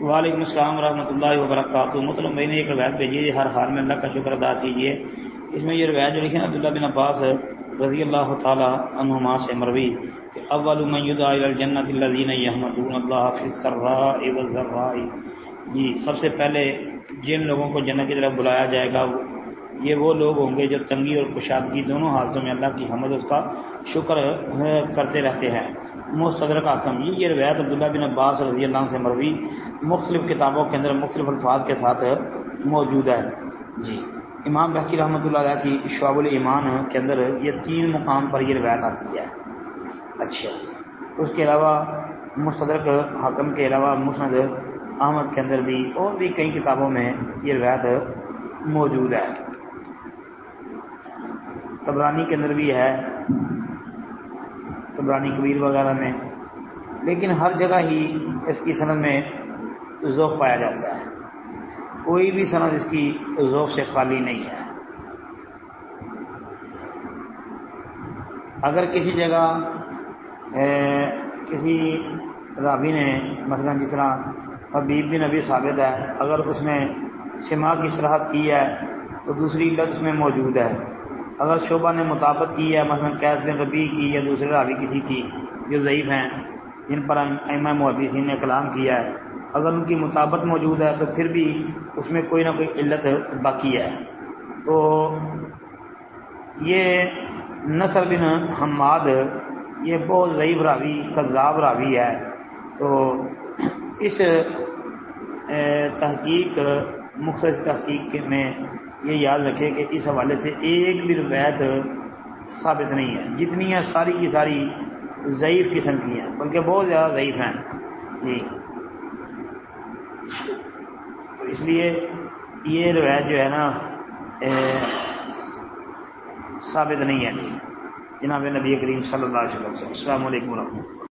وعلیکم السلام ورحمۃ اللہ وبرکاتہ۔ مطلب میں نے ایک روایت بھیجی ہے، ہر حال میں اللہ کا شکر ادا کیجیے۔ اس میں یہ روایت جو لکھی ہے عبداللہ بن عباس رضی اللہ تعالی عنہما سے مروی کہ اول من یدعى الی الجنۃ الذین یحمدون اللہ فی السراء والضراء، جی سب سے پہلے جن لوگوں کو جنت کی طرف بلایا جائے گا یہ وہ لوگ ہوں گے جو تنگی اور کشادگی دونوں حالتوں میں اللہ کی حمد اس کا شکر کرتے رہتے ہیں۔ مستدرک حاکم، یہ روایت عبداللہ بن عباس رضی اللہ عنہ سے مروی مختلف کتابوں کے اندر مختلف الفاظ کے ساتھ موجود ہے۔ جی امام بہقی رحمۃ اللہ علیہ کی شعب الایمان کے اندر یہ 3 مقام پر یہ روایت آتی ہے۔ اچھا، اس کے علاوہ مستدرک حاکم کے علاوہ مسند احمد کے اندر بھی اور بھی کئی کتابوں میں یہ روایت موجود ہے۔ طبرانی کے اندر بھی ہے، طبرانی کبیر وغیرہ میں، لیکن ہر جگہ ہی اس کی سند میں ضعف پایا جاتا ہے، کوئی بھی سند اس کی ضعف سے خالی نہیں ہے۔ اگر کسی جگہ کسی راوی نے مثلا جس طرح حبیب بن ابی ثابت ہے، اگر اس نے سماع کی صراحت کی ہے تو دوسری علت اس میں موجود ہے۔ اگر شعبہ نے مطابقت کی ہے مثلا قیس بن ربیع کی یا دوسرے راوی کسی کی جو ضعیف ہیں جن پر ائمہ محدثین نے کلام کیا ہے، اگر ان کی مطابقت موجود ہے تو پھر بھی اس میں کوئی نہ کوئی علت باقی ہے۔ تو یہ نصر بن حماد یہ بہت ضعیف راوی کذاب راوی ہے۔ تو اس تحقیق مختصر تحقیق میں یہ یاد رکھے کہ اس حوالے سے ایک بھی روایت ثابت نہیں ہے، جتنی ہیں ساری کی ساری ضعیف قسم کی ہیں، بلکہ بہت زیادہ ضعیف ہیں جی۔ تو اس لیے یہ روایت جو ہے نا ثابت نہیں ہے جناب نبی کریم صلی اللہ علیہ وسلم سے۔ السلام علیکم ورحمۃ اللہ۔